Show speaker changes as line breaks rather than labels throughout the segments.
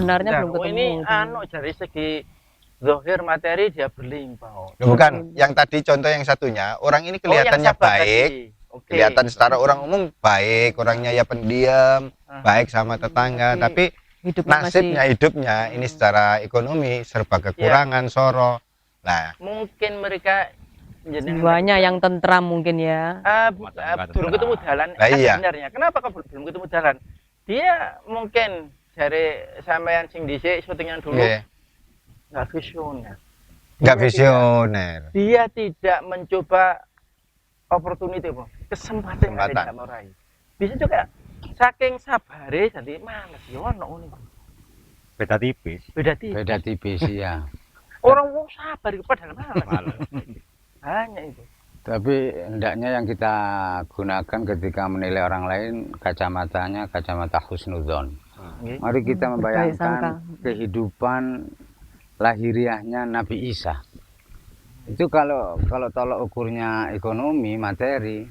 sebenarnya belum
Oh,
ketemu.
ini dari segi zahir materi dia berlimpah.
Bukan, yang tadi contoh yang satunya, orang ini kelihatannya
yang sabar
baik,
tadi.
kelihatan secara orang umum baik, orangnya ya pendiam, baik sama tetangga, tapi
hidupnya
hidupnya ini secara ekonomi serba kekurangan, soro. Nah,
mungkin mereka
jiwanya yang tentram mungkin ya.
Belum ketemu jalan.
Iya.
Sebenarnya kenapa kok belum ketemu jalan? Dia mungkin dari sampean sing dhisik syutingan dulu nggak visioner. Dia tidak mencoba opportunity, kesempatan yang tidak meraih. Bisa juga saking sabare jadi males yo ono ngono.
Beda tipis
ya.
Orang mau sabar padahal males. Hanya itu.
Tapi hendaknya yang kita gunakan ketika menilai orang lain kacamatanya kacamata husnudzon. Mari kita membayangkan kehidupan lahiriahnya Nabi Isa. Itu kalau tolok ukurnya ekonomi materi,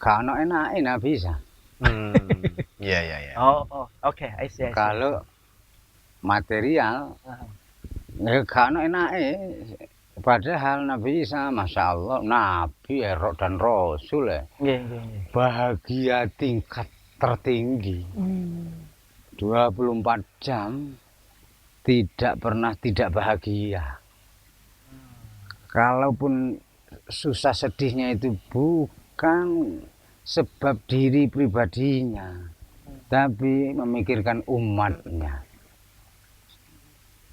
kalau enak Nabi Isa.
Iya.
Oke, I see.
Kalau material, kalau enak padahal Nabi Isa, masya Allah, Nabi erok dan Rasul, bahagia tingkat tertinggi, 24 jam tidak pernah tidak bahagia. Kalaupun susah sedihnya itu bukan sebab diri pribadinya, tapi memikirkan umatnya.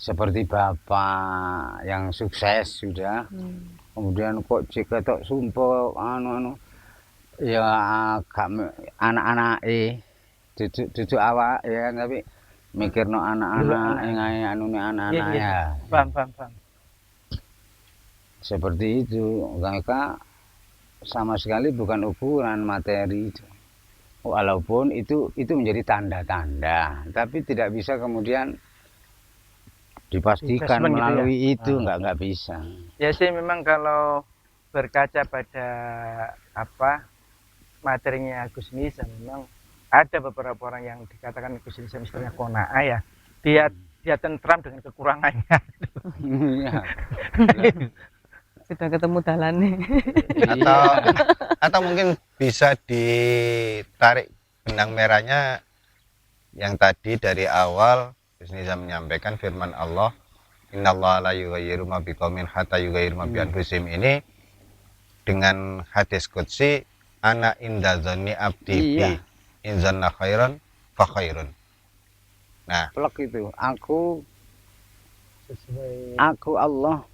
Seperti bapak yang sukses sudah, kemudian kok jika tok sumpah ya anak-anak cucu awak ya, tapi mikir no anak-anak anak-anak ya.
Paham.
Seperti itu, mereka sama sekali bukan ukuran materi itu. Walaupun itu menjadi tanda-tanda, tapi tidak bisa kemudian dipastikan melalui itu, nggak bisa.
Ya sih, memang kalau berkaca pada materinya Gus Nizam, memang ada beberapa orang yang dikatakan Gus Nizam misalnya kona'ah ya, dia tentram dengan kekurangannya.
Sudah ketemu jalannya.
atau mungkin bisa ditarik benang merahnya yang tadi dari awal Gus Nizam menyampaikan firman Allah, innallaha la yughayyiru ma biqaumin hatta yughayyiru ma bi anfusihim, ini dengan hadis qudsi, ana inda dzanni abdi bi in zanna khairan fa khairun. Nah,
plek itu, aku Allah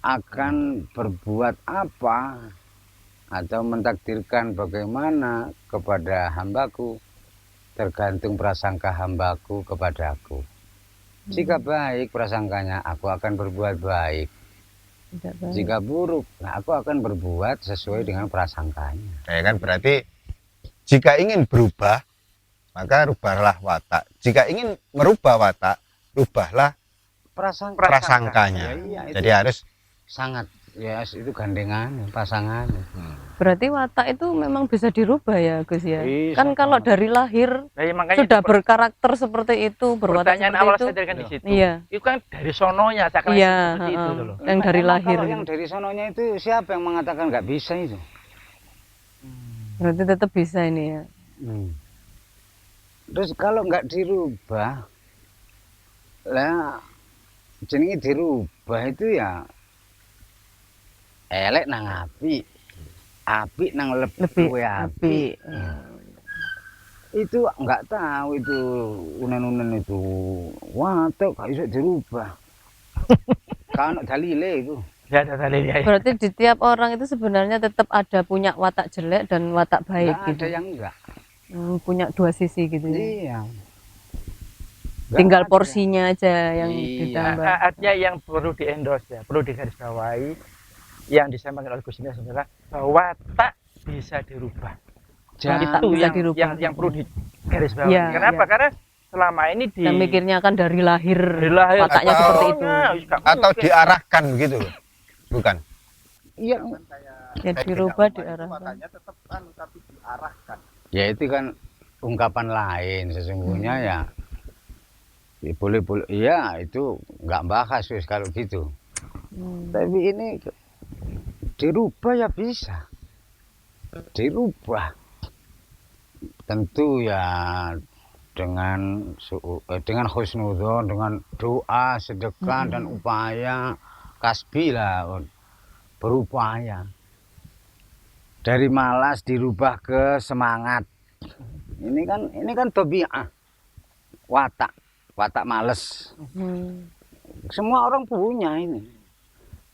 akan berbuat apa atau mentakdirkan bagaimana kepada hambaku tergantung prasangka hambaku kepadaku. Jika baik prasangkanya, aku akan berbuat baik. Jika buruk, aku akan berbuat sesuai dengan prasangkanya.
Ya kan, berarti jika ingin berubah, maka rubahlah watak. Jika ingin merubah watak, rubahlah prasangkanya.
Ya,
jadi harus
sangat itu gandengan pasangan.
Berarti watak itu memang bisa dirubah ya Gus ya. Kan kalau dari lahir sudah berkarakter seperti itu, berwatak
pertanyaan
seperti
awal
itu.
saya dari di situ.
Iya.
Itu kan dari sononya seperti itu loh.
Yang dari lahir.
Kalau yang dari sononya itu siapa yang mengatakan nggak bisa itu?
Berarti tetap bisa ini ya.
Terus kalau nggak dirubah, lah jenenge dirubah itu ya elek nang api nang lebih api. Itu nggak tahu itu unen-unen itu watak gak bisa dirubah. Kan dalile itu.
Ya ada dalilnya.
Berarti di tiap orang itu sebenarnya tetap ada punya watak jelek dan watak baik
nggak
gitu.
Ada yang enggak.
Punya dua sisi gitu.
Iya.
Tinggal porsinya aja yang ditambah.
Artinya yang perlu di-endorse ya, perlu digarisbawahi yang disampaikan oleh Gus Nizam adalah bahwa tak bisa dirubah. Itu yang perlu digarisbawahi.
Ya,
Kenapa? Karena selama ini
yang mikirnya kan dari lahir wataknya
atau,
seperti itu.
Atau diarahkan begitu loh. Bukan.
Iya.
Ya dirubah diarahkan.
Tetap tapi diarahkan.
Ya itu kan ungkapan lain sesungguhnya ya. Ya, boleh iya itu nggak bahas wis kalau gitu. Tapi ini dirubah ya bisa, dirubah. Tentu ya dengan husnudzon, dengan doa, sedekah dan upaya kasbi lah, berupaya. Dari malas dirubah ke semangat. Ini kan tabiat, watak males. Semua orang punya ini.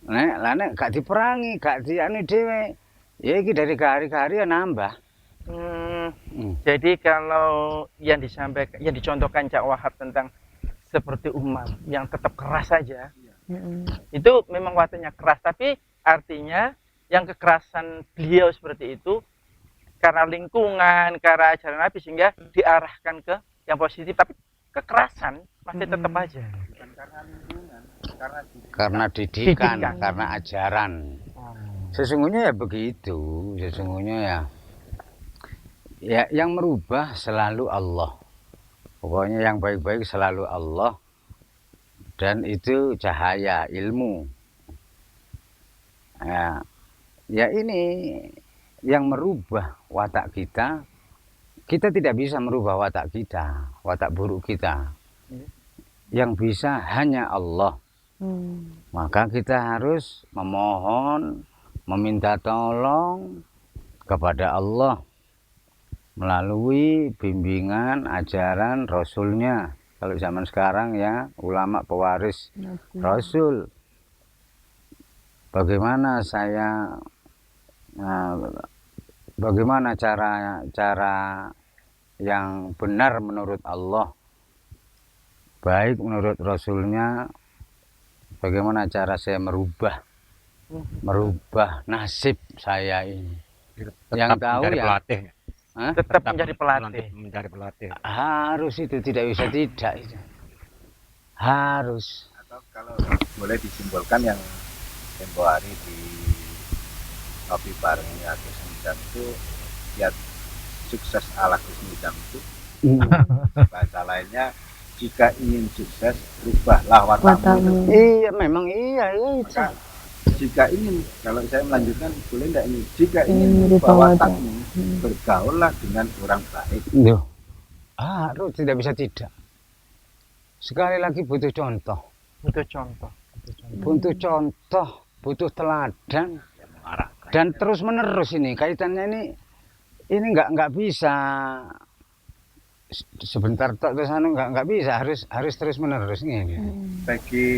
Nek gak diperangi, gak dianu dhewe. Ya iki dari ke hari ya nambah.
Jadi kalau yang disampaikan, yang dicontohkan Cak Wahab tentang seperti Umar yang tetap keras saja, itu memang wataknya keras. Tapi artinya yang kekerasan beliau seperti itu karena lingkungan, karena ajaran Nabi sehingga diarahkan ke yang positif. Tapi kekerasan masih tetap aja.
Bukan karena lingkungan,
Karena didikan, karena ajaran. Sesungguhnya ya begitu, sesungguhnya ya yang merubah selalu Allah. Pokoknya yang baik-baik selalu Allah. Dan itu cahaya ilmu. Ya ini yang merubah watak kita. Kita tidak bisa merubah watak kita, watak buruk kita. Yang bisa hanya Allah. Maka kita harus memohon, meminta tolong kepada Allah melalui bimbingan ajaran Rasulnya. Kalau zaman sekarang ya ulama pewaris Rasul. Bagaimana cara yang benar menurut Allah, baik menurut Rasulnya, bagaimana cara saya merubah nasib saya ini. Yang tahu ya
pelatih.
Tetap menjadi pelatih.
Mencari pelatih.
Harus itu, tidak bisa tidak itu. Harus.
Atau kalau boleh disimbolkan yang tempo hari di kopi barengnya Gus Nizam itu ya sukses ala Gus Nizam itu bahasa lainnya jika ingin sukses rubahlah watakmu.
Iya memang iya itu.
Maka, jika ingin, kalau saya melanjutkan boleh tidak ini, jika ingin merubah watakmu bergaullah dengan orang baik.
Harus, tidak bisa tidak. Sekali lagi butuh contoh, butuh teladan, dan terus menerus ini kaitannya ini nggak bisa sebentar terus nggak bisa, harus terus menerus ini.
Bagi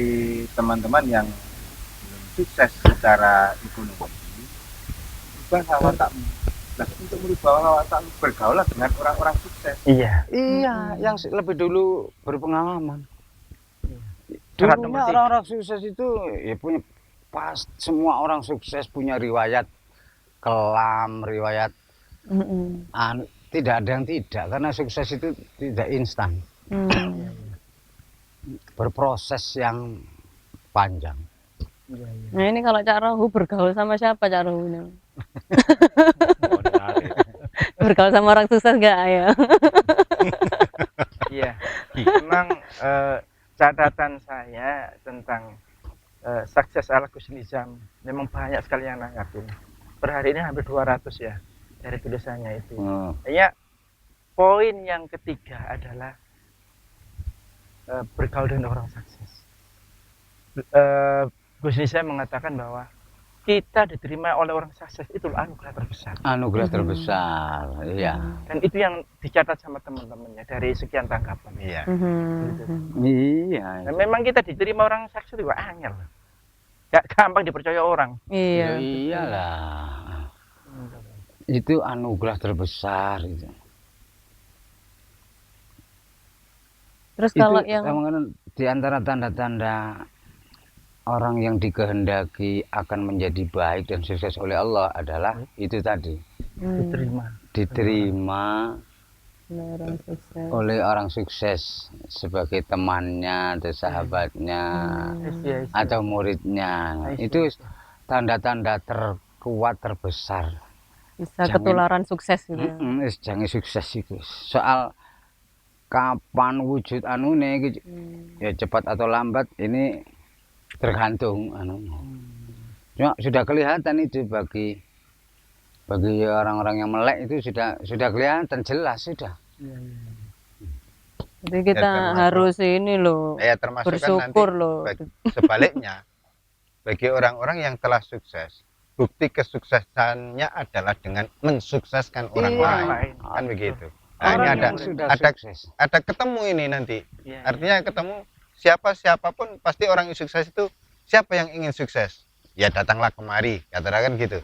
teman-teman yang belum sukses secara ekonomi, ubahlah watakmu. Nah, untuk merubah watakmu bergaullah dengan orang-orang sukses.
Iya.
Yang lebih dulu berpengalaman. Dulunya orang-orang sukses itu ya punya semua orang sukses punya riwayat kelam, riwayat tidak ada yang tidak, karena sukses itu tidak instan. Berproses yang panjang.
Nah ini kalau Cak Rohu bergaul sama siapa Cak Rohu? Bergaul sama orang sukses nggak ya?
Iya, memang catatan saya tentang sukses ala Gus Nizam memang banyak sekali yang nanggapin. Per hari ini hampir 200 ya dari tulisannya itu. Ya, poin yang ketiga adalah bergaul dengan orang sukses. Gus Nizam mengatakan bahwa kita diterima oleh orang sukses itu anugerah terbesar.
Anugerah terbesar, iya.
Dan itu yang dicatat sama teman-temannya dari sekian tanggapan.
Iya.
Iya.
Dan memang kita diterima orang sukses itu angel. Gak gampang dipercaya orang.
Iya.
Iyalah. Itu anugerah terbesar itu.
Terus kalau yang
di antara tanda-tanda orang yang dikehendaki akan menjadi baik dan sukses oleh Allah adalah itu tadi. Diterima oleh orang sukses sebagai temannya atau sahabatnya atau muridnya. Itu tanda-tanda terkuat terbesar.
Bisa ketularan sukses gitu.
Jangan sukses itu. Soal kapan wujud anune iki ya cepat atau lambat ini tergantung cuma sudah kelihatan itu bagi orang-orang yang melek itu sudah kelihatan jelas sudah.
Jadi kita harus ini loh,
termasuk
bersyukur
kan
loh.
Sebaliknya, bagi orang-orang yang telah sukses, bukti kesuksesannya adalah dengan mensukseskan orang lain, kan begitu. Nah, ini ada ketemu ini nanti. Artinya ketemu siapapun pasti orang yang sukses itu siapa yang ingin sukses? Ya datanglah kemari, katakan gitu.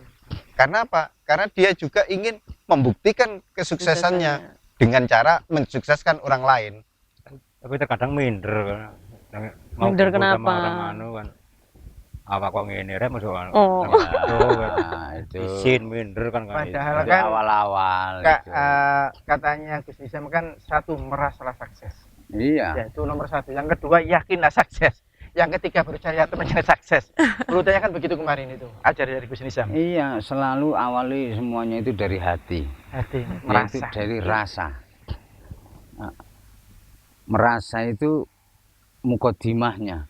Karena apa? Karena dia juga ingin membuktikan kesuksesannya dengan cara mensukseskan orang lain.
Tapi terkadang minder.
Minder kenapa?
Kan. Apa kok ngene rek masuk kan.
Itu
izin minder kan.
Padahal kan
awal-awal
katanya Gus Nizam kan satu merasalah sukses.
Iya.
Ya, itu nomor satu. Yang kedua yakinlah sukses. Yang ketiga percaya temannya sukses. Rutenya kan begitu kemarin itu. Ajar dari Gus Nizam.
Iya, selalu awali semuanya itu dari hati.
Hati,
merasa. Itu dari rasa. Nah, merasa itu mukodimahnya.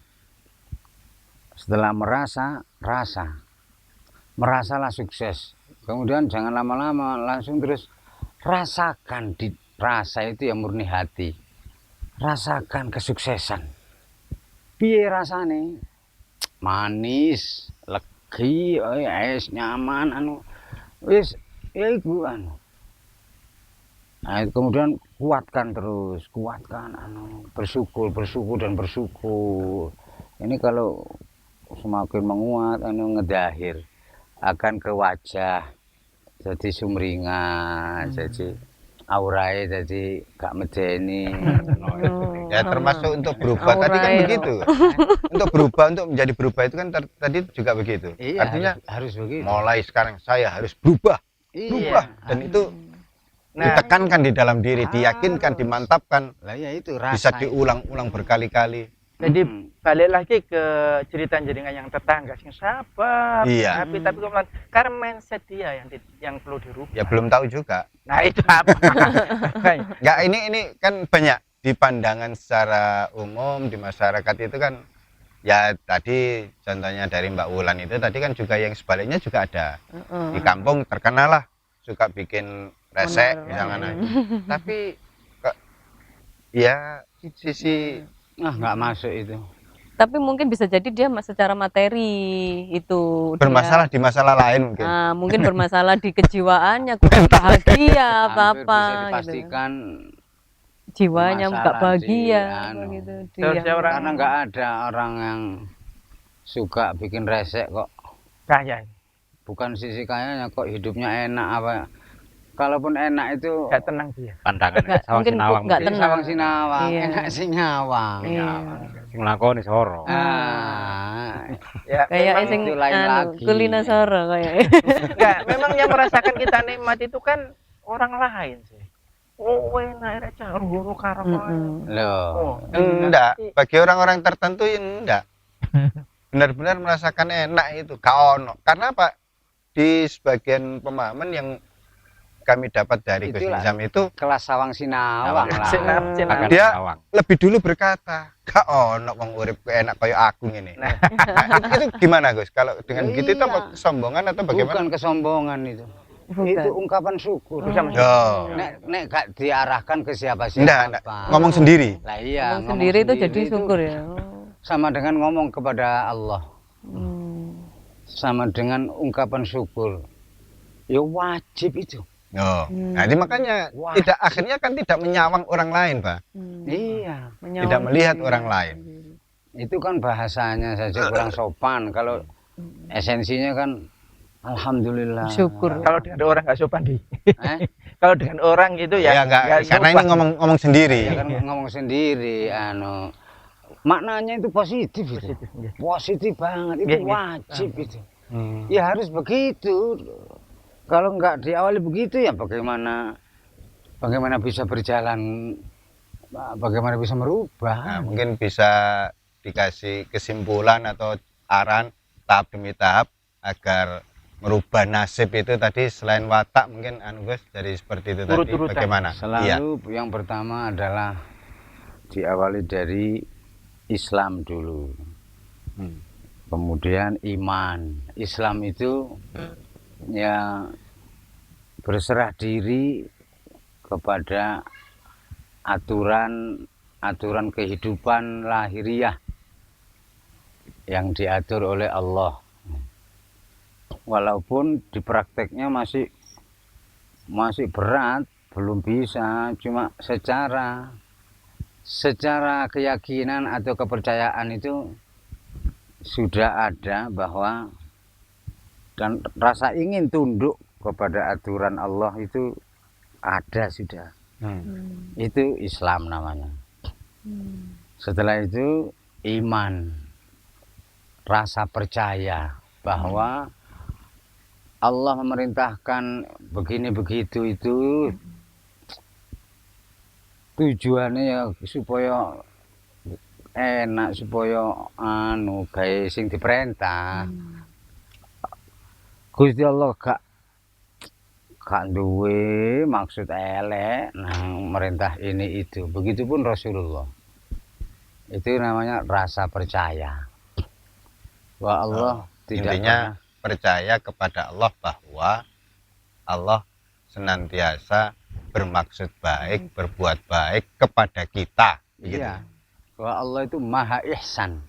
Setelah merasa, rasa. Merasalah sukses. Kemudian jangan lama-lama, langsung terus rasakan. Di rasa itu yang murni hati. Rasakan kesuksesan. Piye rasane? Manis, legi, es nyaman wis ya iku Nah, kemudian kuatkan terus, bersyukur dan bersyukur. Ini kalau semakin menguat ngedahir akan ke wajah jadi sumringah, jadi aurai jadi gak medeni.
Ya termasuk untuk berubah tadi kan begitu. Untuk berubah, untuk menjadi berubah itu kan tadi juga begitu.
Iya,
artinya
harus begitu.
Mulai sekarang saya harus berubah. Dan itu ditekankan di dalam diri, diyakinkan, dimantapkan.
Lah ya itu
bisa diulang-ulang berkali-kali.
Jadi balik lagi ke cerita jenengan yang tetangga sing sabar, tapi kemudian karena mindset dia yang perlu dirubah. Ya
belum tahu juga.
Nah itu apa?
Enggak, ini kan banyak di pandangan secara umum di masyarakat itu kan ya tadi contohnya dari Mbak Wulan itu tadi kan juga yang sebaliknya juga ada. Di kampung terkenal lah suka bikin resek misalnya. Tapi ya sisi
nggak masuk itu.
Tapi mungkin bisa jadi dia secara materi itu
bermasalah di masalah lain mungkin.
Mungkin bermasalah di kejiwaannya, kurang bahagia apa-apa.
Bisa dipastikan
jiwanya nggak bahagia gitu.
Karena nggak ada orang yang suka bikin resek kok.
Kaya.
Bukan sisi kayanya kok hidupnya enak apa. Kalaupun enak itu
nggak tenang dia.
Pandangan sawang sinawang.
Nggak tenang.
Sawang sinawang, enak sih nyawang.
Sing lakoni soro.
Ya,
kayak sing kulina soro kayak.
Enggak, memang yang merasakan kita nikmat itu kan orang lain sih. Oh, enak aja guru karaman.
Loh.
Enggak, bagi orang-orang tertentu enggak. Benar-benar merasakan enak itu, kaono. Karena apa? Di sebagian pemahaman yang kami dapat dari Gus Nizam itu
kelas sawang sinawang lah.
Dia lebih dulu berkata, "Gak ono wong urip enak kaya aku ngene." Nah, itu gimana Gus? Kalau dengan begitu itu apa kesombongan atau bagaimana?
Bukan kesombongan itu.
Bukan.
Itu ungkapan syukur. Nek gak diarahkan ke siapa-siapa.
Enggak, ngomong sendiri.
Lah iya,
ngomong sendiri itu jadi syukur ya.
Sama dengan ngomong kepada Allah. Sama dengan ungkapan syukur. Ya wajib itu.
Nah, jadi makanya tidak akhirnya kan tidak menyawang orang lain, Pak.
Iya,
tidak melihat orang lain.
Itu kan bahasanya saja kurang sopan. Kalau esensinya kan alhamdulillah.
Syukur.
Kalau dengan orang nggak sopan di. Kalau dengan orang gitu ya
enggak karena ini ngomong sendiri.
Ya kan ngomong sendiri maknanya itu positif itu. Positif banget, itu wajib itu. Ya harus begitu. Kalau nggak diawali begitu ya bagaimana bisa berjalan, bagaimana bisa merubah.
Nah, mungkin bisa dikasih kesimpulan atau arahan tahap demi tahap agar merubah nasib itu tadi selain watak mungkin anu Gus dari seperti itu tadi
Urut-urutan.
bagaimana? Iya.
Selalu yang pertama adalah diawali dari Islam dulu. Kemudian iman. Islam itu ya berserah diri kepada aturan kehidupan lahiriah yang diatur oleh Allah. Walaupun di prakteknya masih berat, belum bisa, cuma secara keyakinan atau kepercayaan itu sudah ada bahwa dan rasa ingin tunduk kepada aturan Allah itu ada sudah. Itu Islam namanya. Setelah itu iman, rasa percaya bahwa Allah memerintahkan begini begitu itu tujuannya ya supaya enak, supaya gawe sing diperintah. Gusti Allah gak duwe maksud elek nang merintah ini itu. Begitupun Rasulullah. Itu namanya rasa percaya. Bahwa Allah tidak
Intinya
pernah
percaya kepada Allah bahwa Allah senantiasa bermaksud baik, berbuat baik kepada kita. Begitu.
iya, bahwa Allah itu maha ihsan.